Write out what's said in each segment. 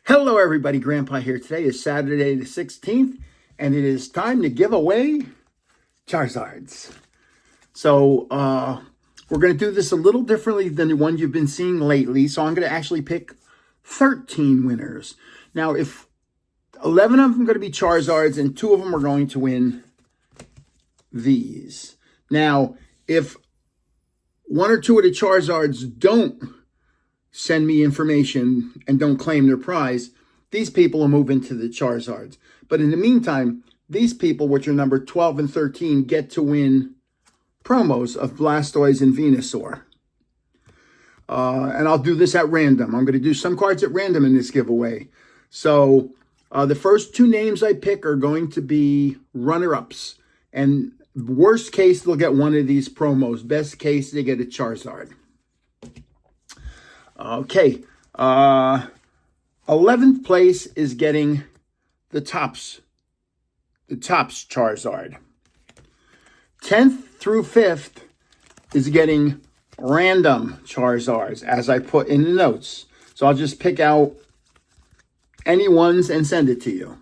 Hello, everybody. Grandpa here. Today is Saturday the 16th, and it is time to give away Charizards. So, we're going to do this a little differently than the one you've been seeing lately. So, I'm going to actually pick 13 winners. Now, if 11 of them are going to be Charizards and 2 of them are going to win these. Now, if 1 or 2 of the Charizards don't send me information and don't claim their prize, these people will move into the Charizards. But in the meantime, these people, which are number 12 and 13, get to win promos of Blastoise and Venusaur. And I'll do this at random. I'm going to do some cards at random in this giveaway. So the first 2 names I pick are going to be runner-ups. And worst case, they'll get one of these promos. Best case, they get a Charizard. Okay, 11th place is getting the Tops Charizard. 10th through 5th is getting random Charizards, as I put in the notes. So I'll just pick out any ones and send it to you.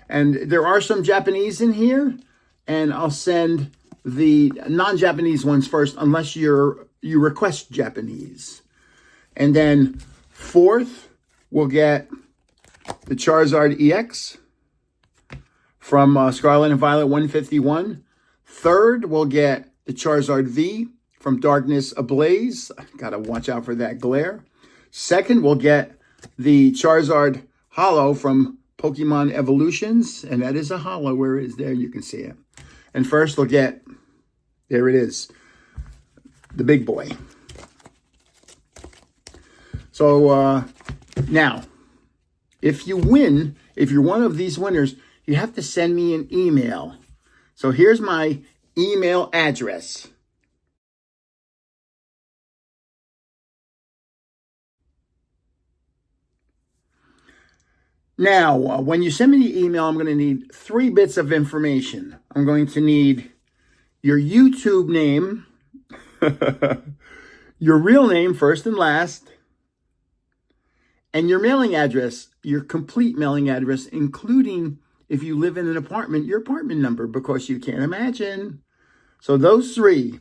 And there are some Japanese in here, and I'll send the non-Japanese ones first, unless you request Japanese. And then 4th, we'll get the Charizard EX from Scarlet and Violet 151. 3rd, we'll get the Charizard V from Darkness Ablaze. Got to watch out for that glare. 2nd, we'll get the Charizard Holo from Pokemon Evolutions. And that is a holo. Where it is there, you can see it. And 1st, we'll get, there it is, the big boy. So now, if you win, if you're one of these winners, you have to send me an email. So here's my email address. Now, when you send me the email, I'm going to need 3 bits of information. I'm going to need your YouTube name, your real name, first and last, and your mailing address, your complete mailing address, including if you live in an apartment, your apartment number, because you can't imagine. So those 3.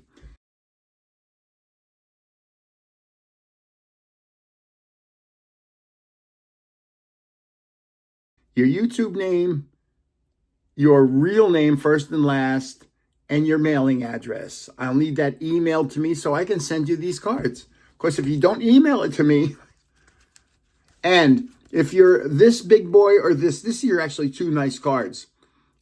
Your YouTube name, your real name, first and last, and your mailing address. I'll need that emailed to me so I can send you these cards. Of course, if you don't email it to me, and if you're this big boy or this year, actually 2 nice cards.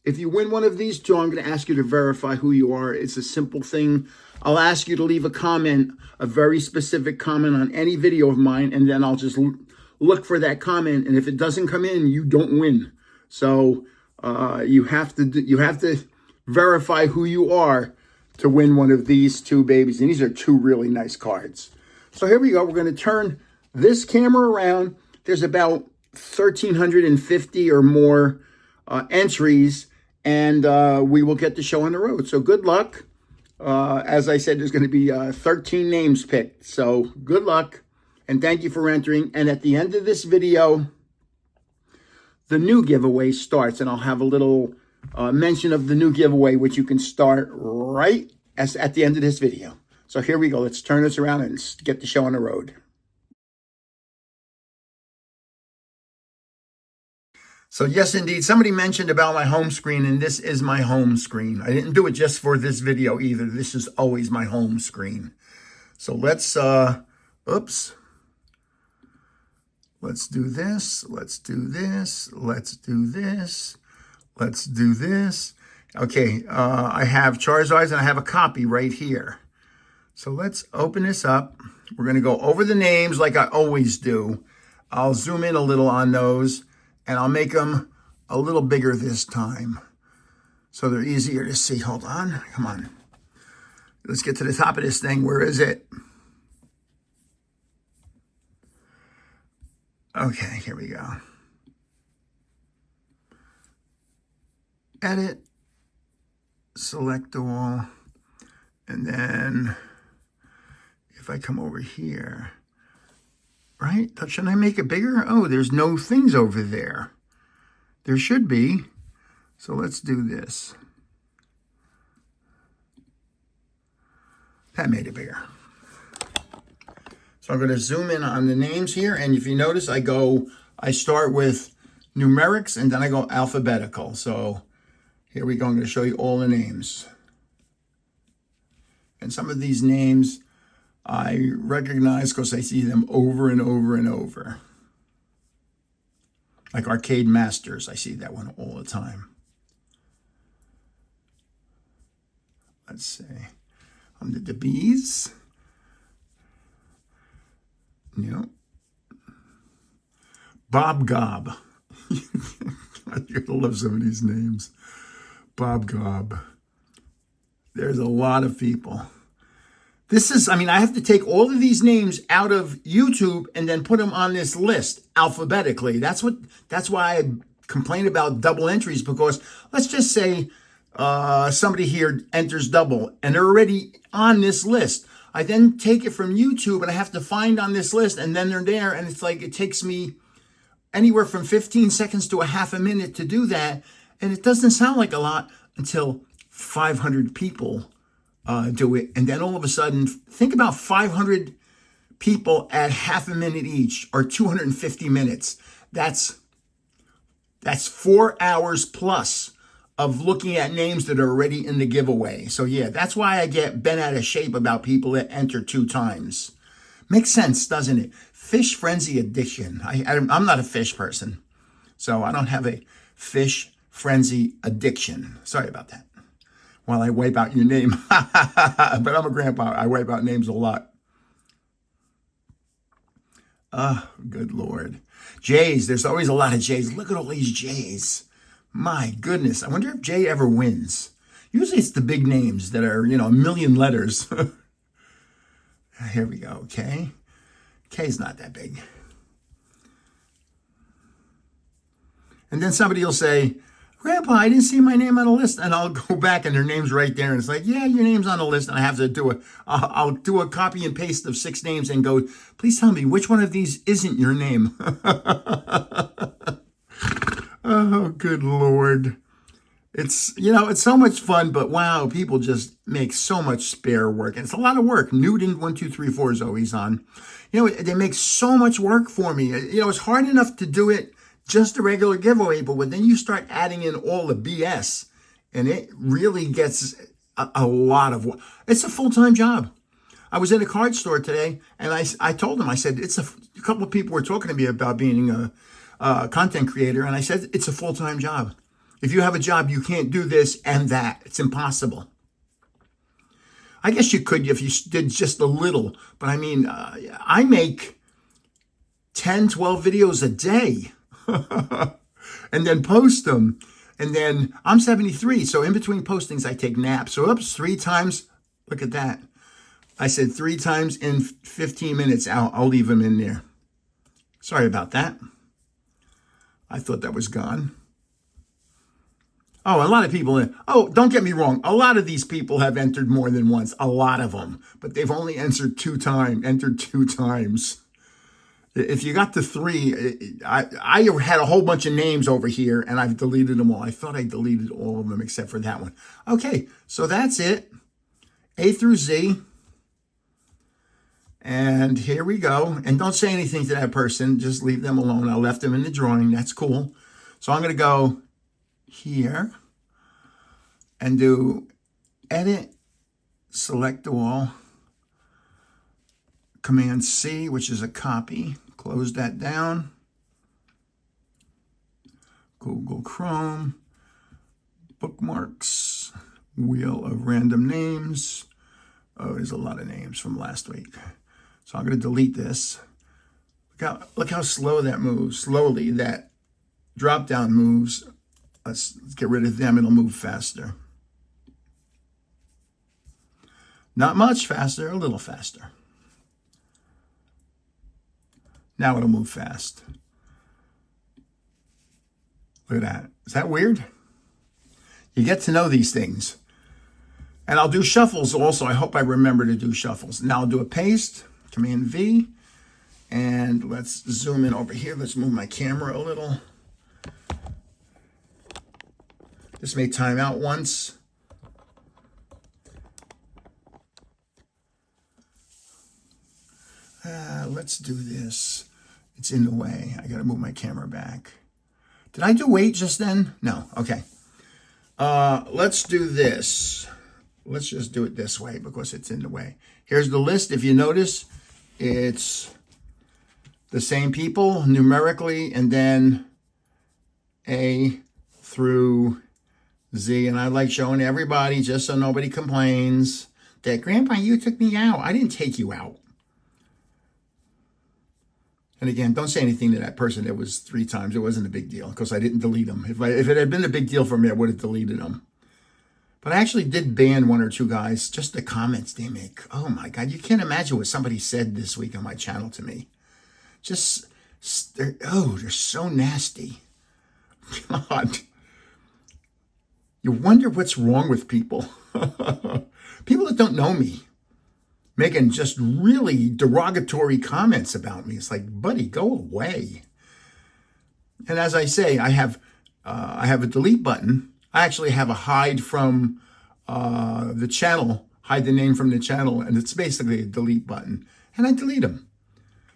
If you win one of these 2, I'm going to ask you to verify who you are. It's a simple thing. I'll ask you to leave a comment, a very specific comment on any video of mine, and then I'll just look for that comment. And if it doesn't come in, you don't win. So you have to verify who you are to win one of these 2 babies. And these are 2 really nice cards. So here we go. We're going to turn this camera around. There's about 1,350 or more entries, and we will get the show on the road. So good luck. As I said, there's going to be 13 names picked. So good luck, and thank you for entering. And at the end of this video, the new giveaway starts, and I'll have a little mention of the new giveaway, which you can start right at the end of this video. So here we go. Let's turn this around and get the show on the road. So yes, indeed, somebody mentioned about my home screen, and this is my home screen. I didn't do it just for this video either. This is always my home screen. So let's, oops. Let's do this. Let's do this. Let's do this. Let's do this. Okay, I have Charizards, and I have a copy right here. So let's open this up. We're going to go over the names like I always do. I'll zoom in a little on those, and I'll make them a little bigger this time so they're easier to see. Hold on. Come on. Let's get to the top of this thing. Where is it? Okay, here we go. Edit. Select all. And then if I come over here, right? Shouldn't I make it bigger? Oh, there's no things over there. There should be. So let's do this. That made it bigger. So I'm going to zoom in on the names here. And if you notice, I start with numerics and then I go alphabetical. So here we go. I'm going to show you all the names. And some of these names I recognize because I see them over and over and over. Like Arcade Masters, I see that one all the time. Let's see. On the bees. Yep. Bob Gob. You're gonna love some of these names. Bob Gob. There's a lot of people. This is, I have to take all of these names out of YouTube and then put them on this list alphabetically. That's why I complain about double entries, because let's just say somebody here enters double and they're already on this list. I then take it from YouTube and I have to find on this list, and then they're there, and it's like it takes me anywhere from 15 seconds to a half a minute to do that, and it doesn't sound like a lot until 500 people do it, and then all of a sudden, think about 500 people at half a minute each, or 250 minutes. That's 4 hours plus of looking at names that are already in the giveaway. So yeah, that's why I get bent out of shape about people that enter 2 times. Makes sense, doesn't it? Fish frenzy addiction. I'm not a fish person, so I don't have a fish frenzy addiction. Sorry about that. While I wipe out your name. But I'm a grandpa. I wipe out names a lot. Oh, good Lord. Jays. There's always a lot of Jays. Look at all these Jays. My goodness. I wonder if Jay ever wins. Usually it's the big names that are, a million letters. Here we go. K. K's not that big. And then somebody will say, Grandpa, I didn't see my name on the list. And I'll go back and their name's right there. And it's like, yeah, your name's on the list. And I have to I'll do a copy and paste of 6 names and go, please tell me which one of these isn't your name. Oh, good Lord. It's so much fun, but wow, people just make so much spare work. And it's a lot of work. Newton12344 is always on. They make so much work for me. It's hard enough to do it just a regular giveaway, but then you start adding in all the BS, and it really gets a lot of work. It's a full-time job. I was in a card store today, and I told them, I said, a couple of people were talking to me about being a content creator, and I said, it's a full-time job. If you have a job, you can't do this and that. It's impossible. I guess you could if you did just a little, but I make 10, 12 videos a day. And then post them. And then I'm 73. So in between postings, I take naps. So oops, 3 times. Look at that. I said 3 times in 15 minutes. I'll leave them in there. Sorry about that. I thought that was gone. Oh, a lot of people. Oh, don't get me wrong. A lot of these people have entered more than once. A lot of them. But they've only entered 2 times. If you got to 3, I had a whole bunch of names over here, and I've deleted them all. I thought I deleted all of them except for that one. Okay, so that's it. A through Z. And here we go. And don't say anything to that person. Just leave them alone. I left them in the drawing. That's cool. So I'm going to go here and do edit, select all, Command C, which is a copy. Close that down. Google Chrome, bookmarks, wheel of random names. Oh, there's a lot of names from last week. So I'm going to delete this. Look how slow that moves. Slowly that drop down moves. Let's get rid of them. It'll move faster. Not much faster, a little faster. Now it'll move fast. Look at that. Is that weird? You get to know these things. And I'll do shuffles also. I hope I remember to do shuffles. Now I'll do a paste, Command V, And let's zoom in over here. Let's move my camera a little. This may time out once. Let's do this. It's in the way. I got to move my camera back. Did I do weight just then? No. Okay. Let's do this. Let's just do it this way because it's in the way. Here's the list. If you notice, it's the same people numerically and then A through Z. And I like showing everybody just so nobody complains that, Grandpa, you took me out. I didn't take you out. And again, don't say anything to that person that was 3 times. It wasn't a big deal because I didn't delete them. If it had been a big deal for me, I would have deleted them. But I actually did ban 1 or 2 guys, just the comments they make. Oh my God, you can't imagine what somebody said this week on my channel to me. They're so nasty. God. You wonder what's wrong with people. People that don't know me making just really derogatory comments about me. It's like, buddy, go away. And as I say, I have a delete button. I actually have a hide from the channel, hide the name from the channel, and it's basically a delete button. And I delete them.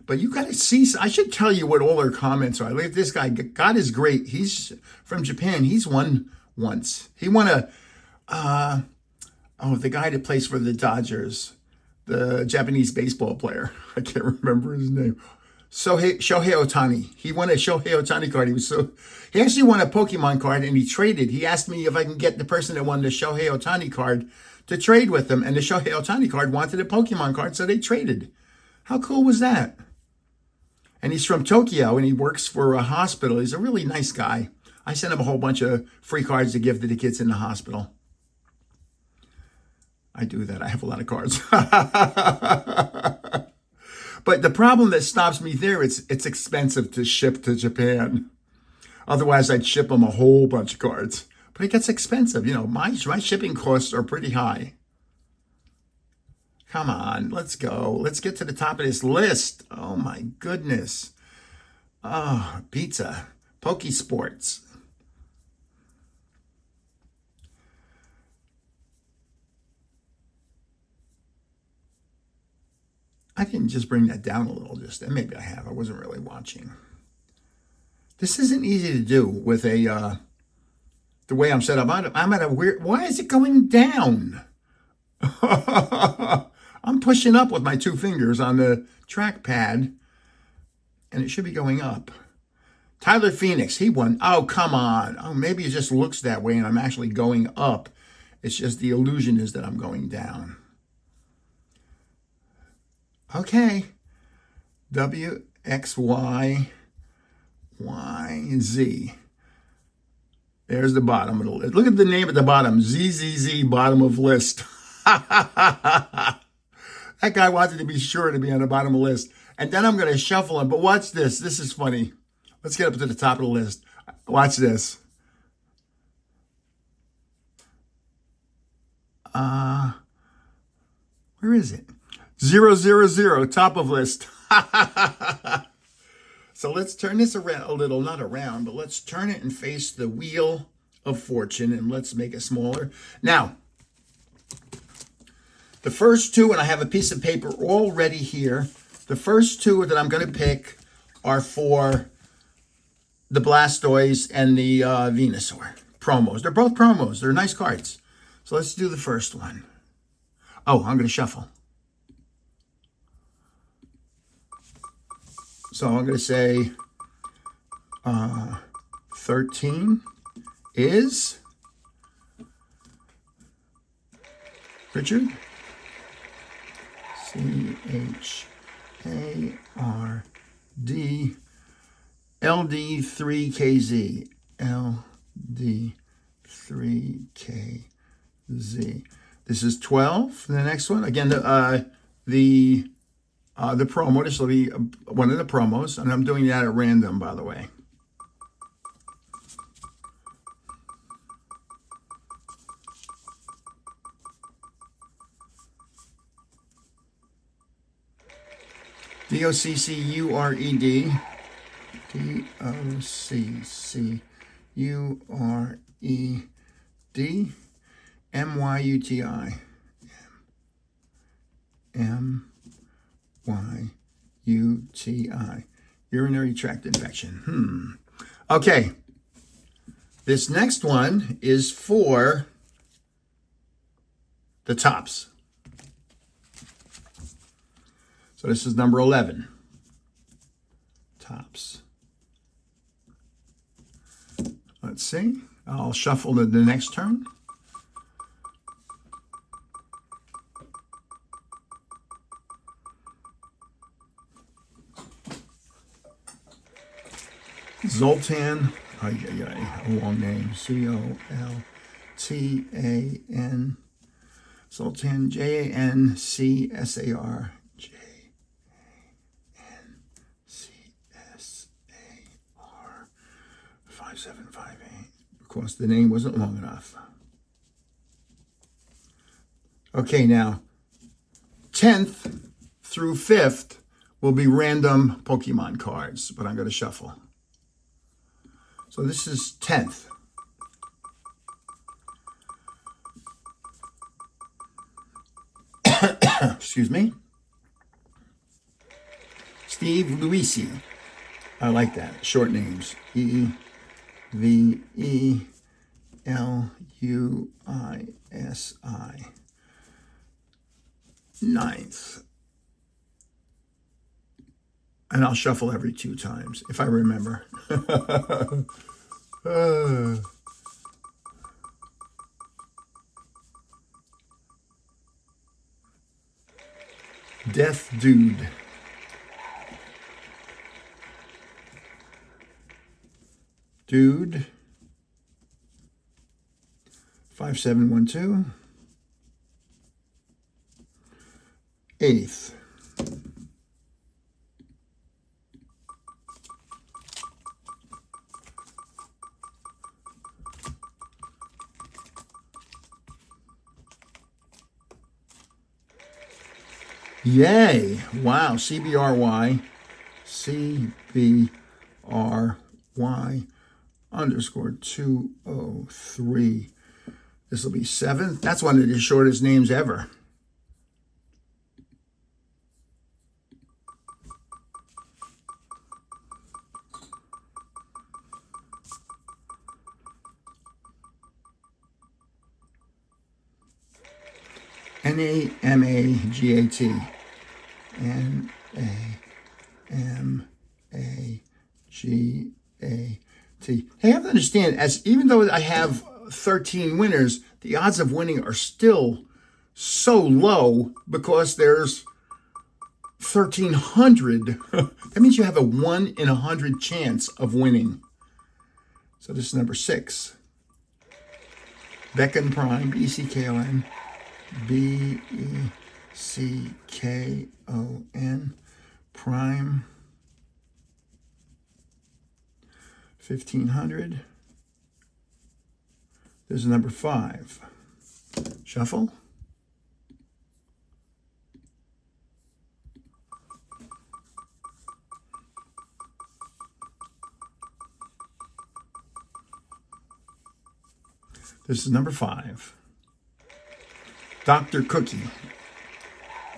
But you got to see, I should tell you what all their comments are. Like this guy, God is great. He's from Japan. He's won once. He won the guy that plays for the Dodgers, the Japanese baseball player. I can't remember his name. Shohei Ohtani. He won a Shohei Ohtani card. He actually won a Pokemon card and he traded. He asked me if I can get the person that won the Shohei Ohtani card to trade with him. And the Shohei Ohtani card wanted a Pokemon card, so they traded. How cool was that? And he's from Tokyo and he works for a hospital. He's a really nice guy. I sent him a whole bunch of free cards to give to the kids in the hospital. I do that. I have a lot of cards. But the problem that stops me there, it's expensive to ship to Japan. Otherwise, I'd ship them a whole bunch of cards. But it gets expensive. You know, my shipping costs are pretty high. Come on, let's go. Let's get to the top of this list. Oh, my goodness. Oh, pizza. Pokesports. I didn't just bring that down a little just then. Maybe I have. I wasn't really watching. This isn't easy to do with the way I'm set up. I'm at a weird, why is it going down? I'm pushing up with my 2 fingers on the trackpad and it should be going up. Tyler Phoenix, he won. Oh, come on. Oh, maybe it just looks that way and I'm actually going up. It's just the illusion is that I'm going down. Okay, W, X, Y, Y, Z. There's the bottom of the list. Look at the name at the bottom, ZZZ, bottom of list. That guy wanted to be sure to be on the bottom of the list. And then I'm going to shuffle him. But watch this. This is funny. Let's get up to the top of the list. Watch this. Where is it? 000, top of list. So let's turn this around a little, not around, but let's turn it and face the wheel of fortune and let's make it smaller. Now, the first 2, and I have a piece of paper already here. The first 2 that I'm going to pick are for the Blastoise and the Venusaur promos. They're both promos. They're nice cards. So let's do the first one. Oh, I'm going to shuffle. So I'm going to say 13 is Richard. CHARD LD3KZ. LD3KZ. This is 12. The next one, again, the promo. This will be one of the promos, and I'm doing that at random, by the way. D-O-C-C-U-R-E-D. D-O-C-C-U-R-E-D. M-Y-U-T-I. M-Y-U-T-I. Urinary tract infection. Okay. This next one is for the tops. So this is number 11. Tops. Let's see. I'll shuffle to the next turn. Zoltan, a long name, C-O-L-T-A-N, Zoltan, J-A-N-C-S-A-R, J-A-N-C-S-A-R, 5758. Of course, the name wasn't long enough. Okay, now, 10th through 5th will be random Pokemon cards, but I'm going to shuffle. So this is 10th. Excuse me. Steve Luisi. I like that. Short names. E-V-E-L-U-I-S-I. 9th. And I'll shuffle every 2 times, if I remember. Death Dude. Dude. 5712. 8th. Yay. Wow. CBRY. CBRY underscore 203. This will be 7th. That's one of the shortest names ever. N-A-M-A-G-A-T. N-A-M-A-G-A-T. Hey, I have to understand, even though I have 13 winners, the odds of winning are still so low because there's 1,300. That means you have a 1 in 100 chance of winning. So this is number 6. Beckon Prime, B-E-C-K-O-N. B-E-C-K-O-N. Prime. 1,500. There's number 5. Shuffle. This is number 5. Dr. Cookie.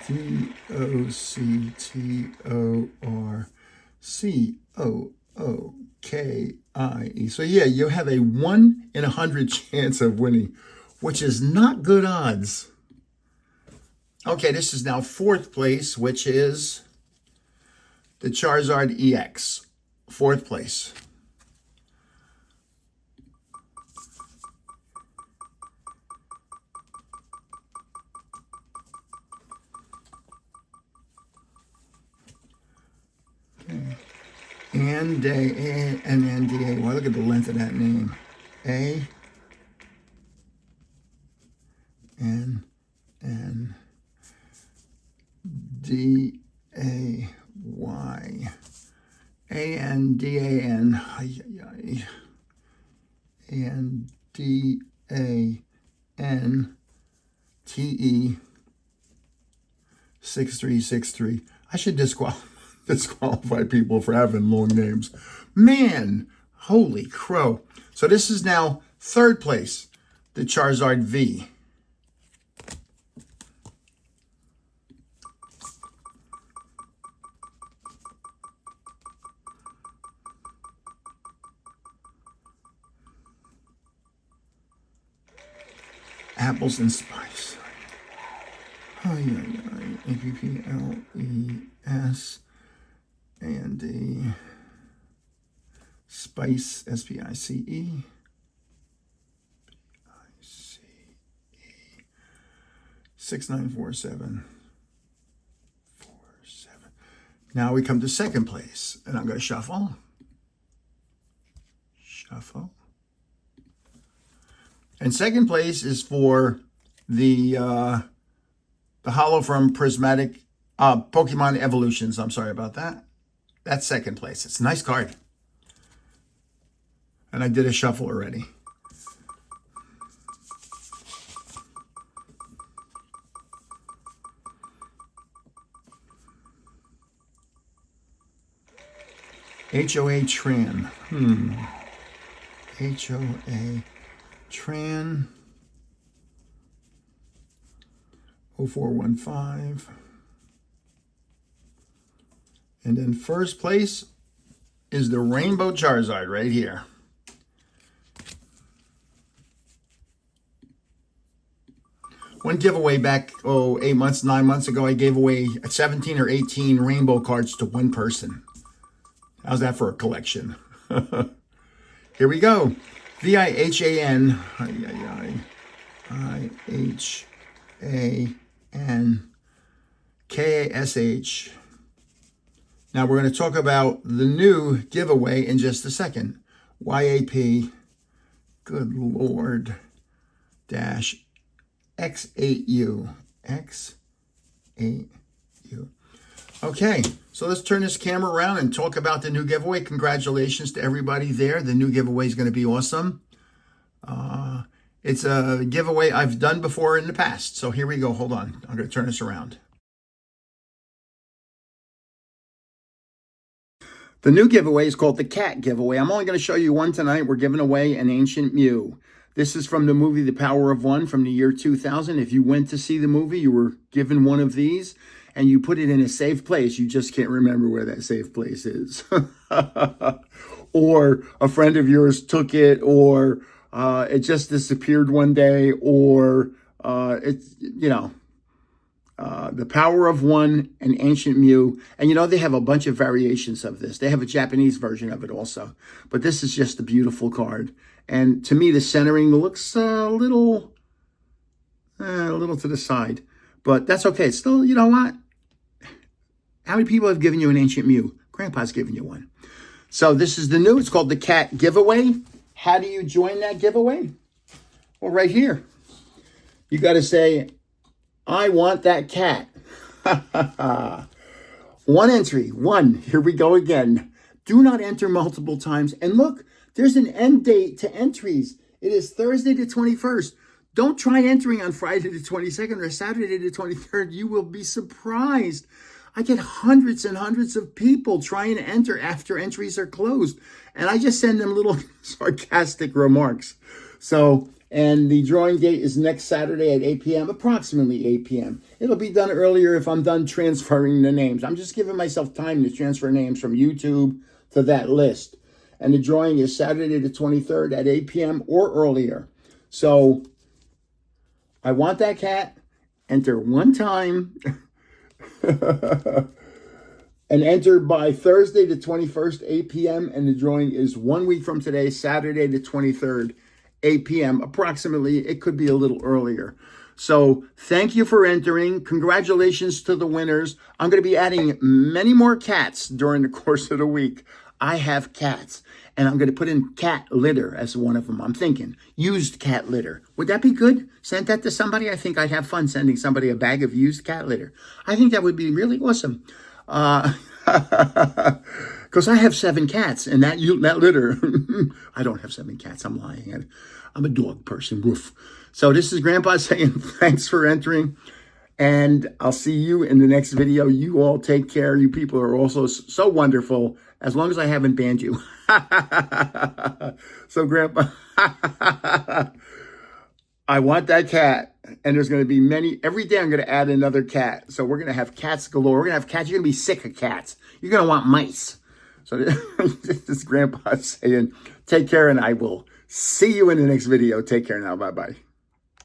D-O-C-T-O-R-C-O-O-K-I-E. So yeah, you have a 1 in 100 chance of winning, which is not good odds. Okay, this is now 4th place, which is the Charizard EX. 4th place. A-N-D-A. Well, look at the length of that name. A-N-N-D-A-Y. A-N-D-A-N. A-N-D-A-N-T-E 6363. I should disqualify. disqualify people for having long names. Man, holy crow. So this is now third place, the Charizard V. Apples and spice. APPLES and D. Spice, SPICE. 694747. Now we come to second place, and I'm going to shuffle. Shuffle. And second place is for the holo from Prismatic Pokemon Evolutions. I'm sorry about that. That's second place. It's a nice card. And I did a shuffle already. HOA Tran. HOA Tran. 0415. And then first place is the Rainbow Charizard right here. One giveaway back, 8 months, 9 months ago, I gave away 17 or 18 rainbow cards to one person. How's that for a collection? Here we go. VIHAN. IHAN. KASH. Now we're going to talk about the new giveaway in just a second. YAP. Good Lord. Dash X8U. X8U. Okay, so let's turn this camera around and talk about the new giveaway. Congratulations to everybody there. The new giveaway is going to be awesome. It's a giveaway I've done before in the past. So here we go. Hold on. I'm going to turn this around. The new giveaway is called the Cat Giveaway. I'm only going to show you one tonight. We're giving away an Ancient Mew. This is from the movie The Power of One from the year 2000. If you went to see the movie, you were given one of these and you put it in a safe place. You just can't remember where that safe place is. Or a friend of yours took it, or it just disappeared one day, or it's, The Power of One and Ancient Mew. And they have a bunch of variations of this. They have a Japanese version of it also. But this is just a beautiful card. And to me, the centering looks a little to the side. But that's okay. It's still, you know what? How many people have given you an Ancient Mew? Grandpa's given you one. So this is the new. It's called the Cat Giveaway. How do you join that giveaway? Well, right here. You got to say, I want that cat. One entry. One. Here we go again. Do not enter multiple times. And look, there's an end date to entries. It is Thursday the 21st. Don't try entering on Friday the 22nd or Saturday the 23rd. You will be surprised. I get hundreds and hundreds of people trying to enter after entries are closed. And I just send them little sarcastic remarks. So, and the drawing date is next Saturday at 8 p.m., approximately 8 p.m. It'll be done earlier if I'm done transferring the names. I'm just giving myself time to transfer names from YouTube to that list. And the drawing is Saturday the 23rd at 8 p.m. or earlier. So, I want that cat. Enter one time. And enter by Thursday the 21st, 8 p.m. And the drawing is 1 week from today, Saturday the 23rd, 8 p.m. Approximately. It could be a little earlier. So thank you for entering. Congratulations to the winners. I'm going to be adding many more cats during the course of the week. I have cats, and I'm going to put in cat litter as one of them. I'm thinking used cat litter. Would that be good? Send that to somebody? I think I'd have fun sending somebody a bag of used cat litter. I think that would be really awesome. Because I have 7 cats, and that litter. I don't have 7 cats. I'm lying. I'm a dog person. Woof. So this is Grandpa saying thanks for entering. And I'll see you in the next video. You all take care. You people are also so wonderful, as long as I haven't banned you. So, Grandpa, I want that cat. And there's going to be many. Every day I'm going to add another cat. So we're going to have cats galore. We're going to have cats. You're going to be sick of cats. You're going to want mice. So this is Grandpa saying, take care, and I will see you in the next video. Take care now. Bye-bye.